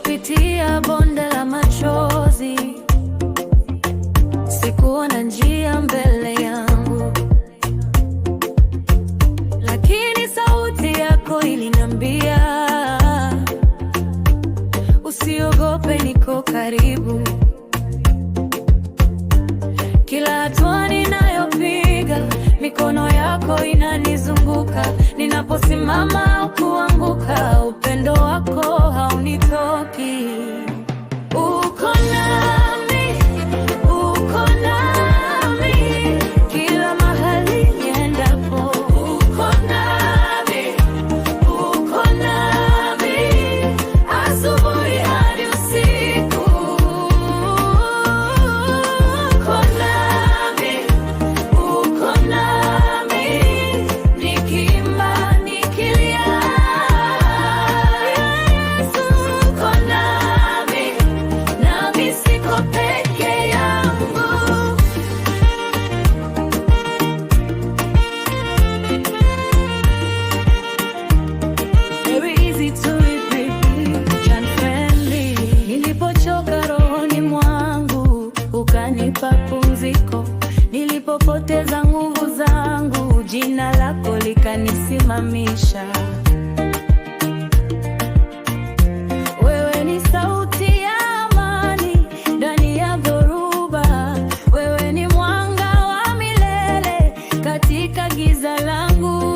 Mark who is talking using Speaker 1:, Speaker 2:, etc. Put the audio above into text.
Speaker 1: Nilipopitia bonde la machozi, sikuona njia mbele yangu, lakini sauti yako iliniambia, usiogope, niko karibu. Kila hatua ninayopiga, mikono yako inanizunguka. Ninaposimama au kuanguka, upendo wako haunitoki. Uko nami, uko nami, kila mahali niendapo. Uko nami, uko nami, asubuhi hadi usiku. Uko nami, uko nami, nikiimba, nikilia. Yesu, uko nami, nami siko peke yangu. Very easy to repeat and friendly. Nilipochoka rohoni mwangu, ukanipa pumziko. Nilipopoteza nguvu zangu, jina lako likanisimamisha. Wewe ni sauti ya amani ndani ya dhoruba. Wewe ni mwanga wa milele katika giza langu.